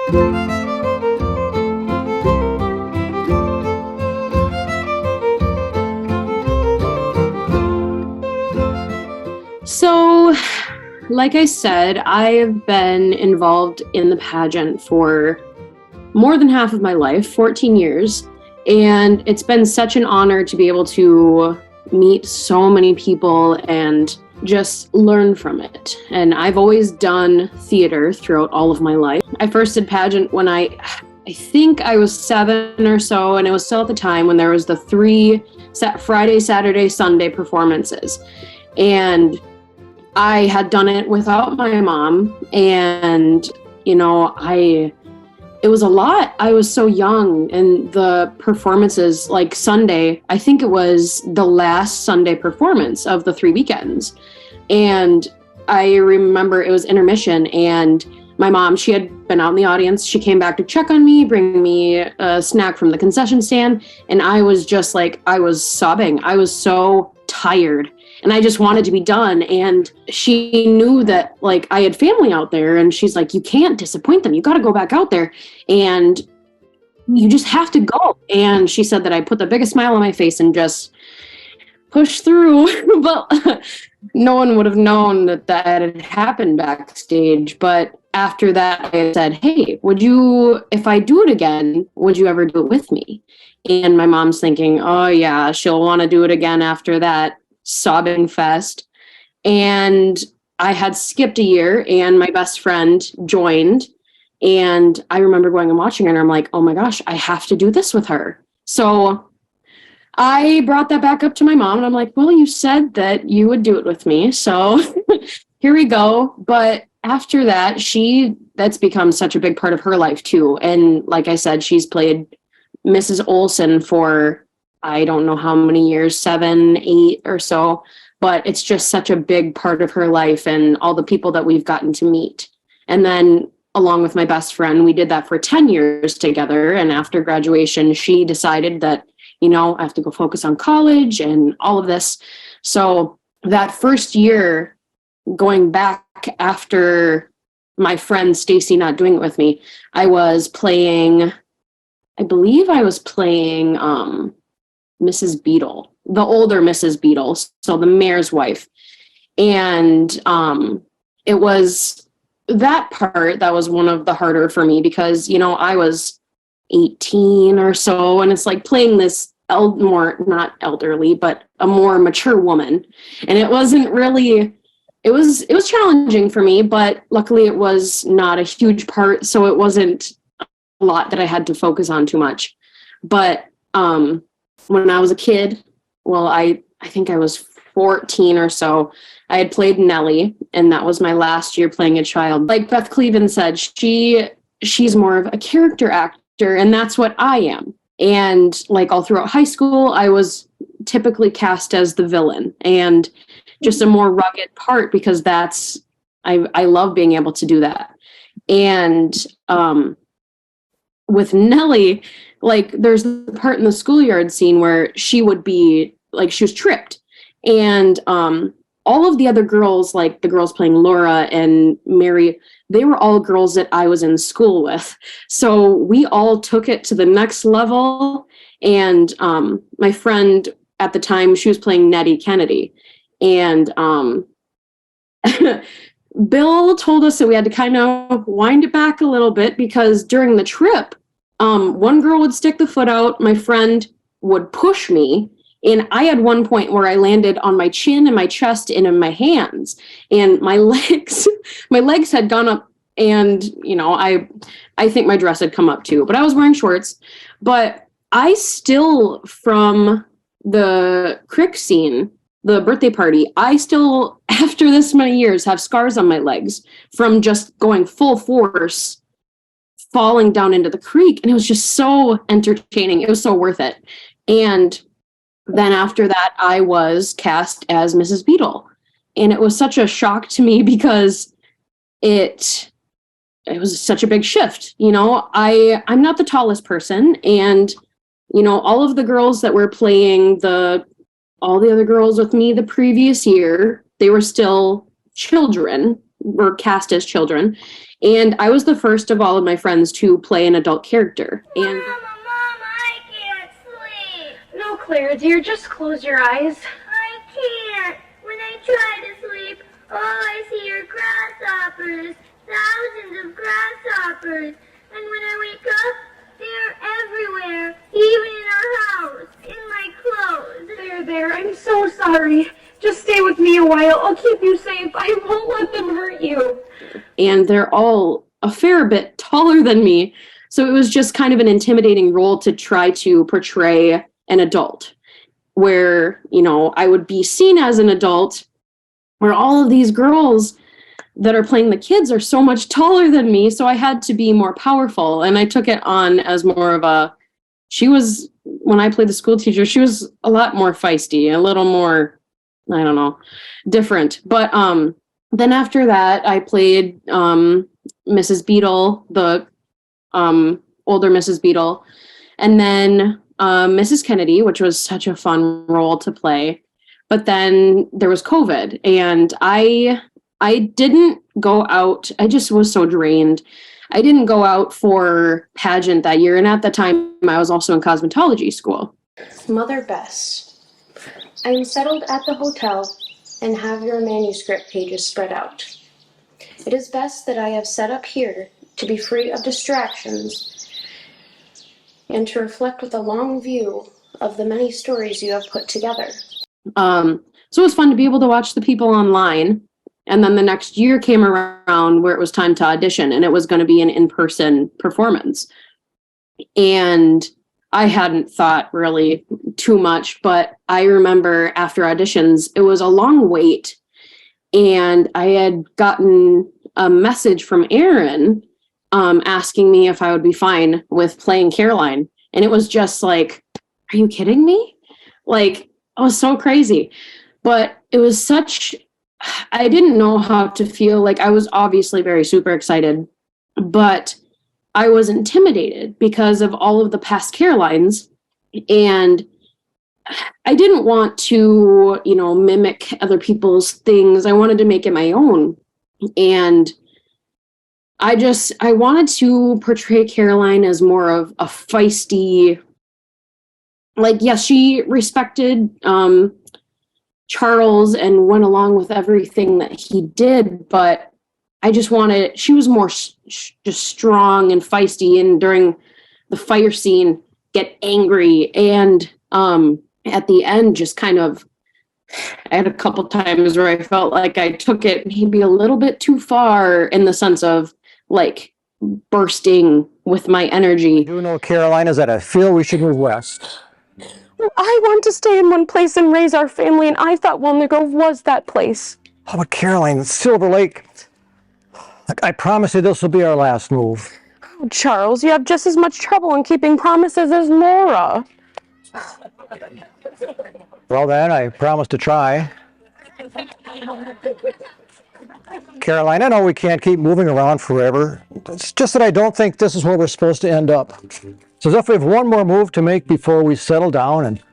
So, like I said, I've been involved in the pageant for more than half of my life, 14 years. And it's been such an honor to be able to meet so many people and just learn from it. And I've always done theater throughout all of my life. I first did pageant when I think I was 7 or so, and it was still at the time when there was the 3 Friday, Saturday, Sunday performances. And I had done it without my mom, and, it was a lot. I was so young, and the performances, like Sunday, I think it was the last Sunday performance of the 3 weekends. And I remember it was intermission, and my mom, she had been out in the audience. She came back to check on me, bring me a snack from the concession stand. And I was just like, I was sobbing. I was so tired. And I just wanted to be done. And she knew that, like, I had family out there, and she's like, you can't disappoint them. You got to go back out there, and you just have to go. And she said that I put the biggest smile on my face and just pushed through. But no one would have known that had happened backstage. But after that, I said, hey, if I do it again, would you ever do it with me? And my mom's thinking, oh yeah, she'll want to do it again after that sobbing fest. And I had skipped a year, and my best friend joined, and I remember going and watching her, and I'm like, oh my gosh, I have to do this with her. So I brought that back up to my mom, and I'm like, well, you said that you would do it with me, so here we go. But after that, that's become such a big part of her life too. And like I said, she's played Mrs. Olson for I don't know how many years, 7, 8 or so, but it's just such a big part of her life and all the people that we've gotten to meet. And then along with my best friend, we did that for 10 years together. And after graduation, she decided that, I have to go focus on college and all of this. So that first year, going back after my friend Stacy not doing it with me, I believe I was playing Mrs. Beadle, the older Mrs. Beadle, so the mayor's wife. And it was that part that was one of the harder for me because, I was 18 or so, and it's like playing this not elderly, but a more mature woman. And it wasn't really, it was challenging for me, but luckily it was not a huge part, so it wasn't a lot that I had to focus on too much. But when I was a kid, I think I was 14 or so, I had played Nellie, and that was my last year playing a child. Like Beth Cleveland said, she's more of a character actor, and that's what I am. And like all throughout high school, I was typically cast as the villain, and just a more rugged part because I love being able to do that. And with Nellie, like there's the part in the schoolyard scene where she would be like, she was tripped, and all of the other girls, like the girls playing Laura and Mary, they were all girls that I was in school with. So we all took it to the next level. And my friend at the time, she was playing Nettie Kennedy, and Bill told us that we had to kind of wind it back a little bit because during the trip, one girl would stick the foot out, my friend would push me, and I had one point where I landed on my chin and my chest and in my hands, and my legs had gone up, and I think my dress had come up too, but I was wearing shorts. But I still, from the crick scene, the birthday party, I still, after this many years, have scars on my legs from just going full force, falling down into the creek. And it was just so entertaining. It was so worth it. And then after that, I was cast as Mrs. Beadle. And it was such a shock to me because it was such a big shift. I'm not the tallest person. And, all of the girls that were playing all the other girls with me the previous year, they were still children. were cast as children. And I was the first of all of my friends to play an adult character. And Mama, I can't sleep. No, Claire, dear, just close your eyes. I can't. When I try to sleep, all I see are grasshoppers. Thousands of grasshoppers. And when I wake up, they're everywhere, even in our house, in my clothes. There, I'm so sorry. Just stay with me a while. I'll keep you safe. I won't let them hurt you. And they're all a fair bit taller than me. So it was just kind of an intimidating role to try to portray an adult, where, you know, I would be seen as an adult, where all of these girls that are playing the kids are so much taller than me. So I had to be more powerful. And I took it on as more of when I played the school teacher, she was a lot more feisty, a little more, I don't know, different. But then after that, I played Mrs. Beadle, the older Mrs. Beadle, and then Mrs. Kennedy, which was such a fun role to play. But then there was COVID, and I didn't go out. I just was so drained. I didn't go out for pageant that year, and at the time, I was also in cosmetology school. Mother Bess, I am settled at the hotel and have your manuscript pages spread out. It is best that I have set up here to be free of distractions and to reflect with a long view of the many stories you have put together. So it was fun to be able to watch the people online. And then the next year came around where it was time to audition, and it was going to be an in-person performance. And I hadn't thought really too much, but I remember after auditions, it was a long wait. And I had gotten a message from Aaron asking me if I would be fine with playing Caroline. And it was just like, are you kidding me? Like, it was so crazy. But it was I didn't know how to feel. Like, I was obviously very super excited, but I was intimidated because of all of the past Carolines. And I didn't want to, mimic other people's things. I wanted to make it my own. And I wanted to portray Caroline as more of a feisty, like, yes, she respected Charles and went along with everything that he did, but I just wanted, she was more just strong and feisty, and during the fire scene get angry, and at the end just kind of, I had a couple times where I felt like I took it maybe a little bit too far, in the sense of like bursting with my energy. I do know, Caroline, is that I feel we should move west. I want to stay in one place and raise our family, and I thought Walnut Grove was that place. Oh, but Caroline, Silver Lake, I promise you this will be our last move. Oh, Charles, you have just as much trouble in keeping promises as Laura. Well then, I promise to try. Caroline, I know we can't keep moving around forever. It's just that I don't think this is where we're supposed to end up. It's as if we have one more move to make before we settle down and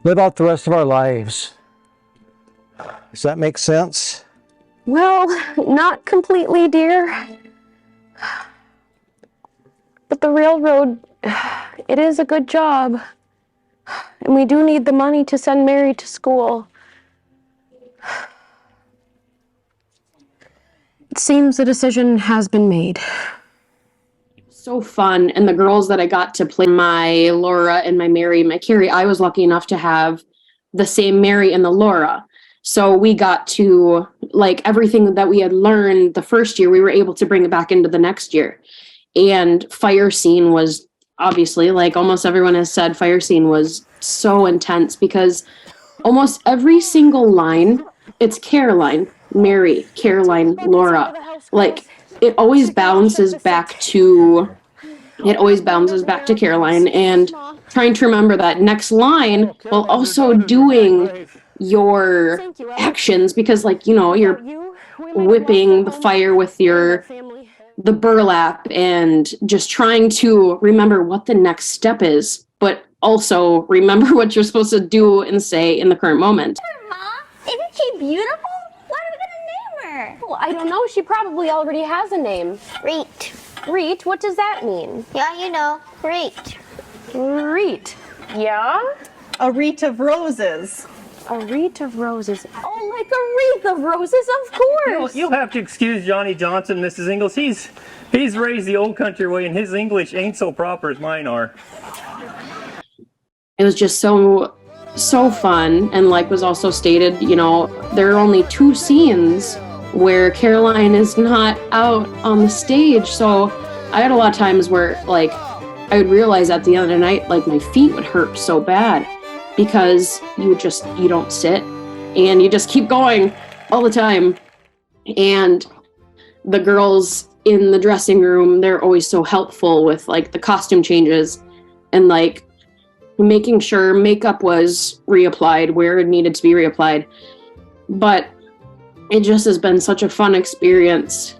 live out the rest of our lives. Does that make sense? Well, not completely, dear. But the railroad, it is a good job. And we do need the money to send Mary to school. It seems the decision has been made. So fun. And the girls that I got to play, my Laura and my Mary, my Carrie, I was lucky enough to have the same Mary and the Laura. So we got to, like, everything that we had learned the first year, we were able to bring it back into the next year. And fire scene was obviously, like almost everyone has said, fire scene was so intense because almost every single line, it's Caroline, Mary, Caroline, Laura. Like, it always bounces back to Caroline, and trying to remember that next line while also doing your actions, because, like, you're whipping the fire with the burlap and just trying to remember what the next step is, but also remember what you're supposed to do and say in the current moment. Mom, isn't she beautiful? What are we gonna name her? Oh, I don't know. She probably already has a name. Reet. Reet? What does that mean? Yeah, you know, Reet. Reet. Yeah? A wreath of roses. A wreath of roses. Oh, like a wreath of roses, of course. You'll have to excuse Johnny Johnson, Mrs. Ingalls. He's raised the old country way, and his English ain't so proper as mine are. It was just so fun, and like was also stated, you know, there are only 2 scenes where Caroline is not out on the stage. So I had a lot of times where like I would realize at the end of the night, like my feet would hurt so bad because you don't sit and you just keep going all the time. And the girls in the dressing room, they're always so helpful with like the costume changes and like making sure makeup was reapplied where it needed to be reapplied. But it just has been such a fun experience,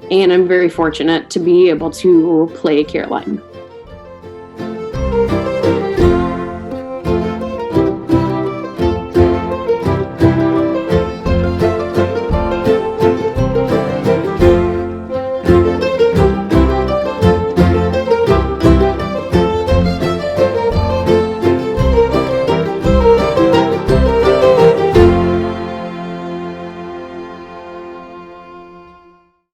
and I'm very fortunate to be able to play Caroline.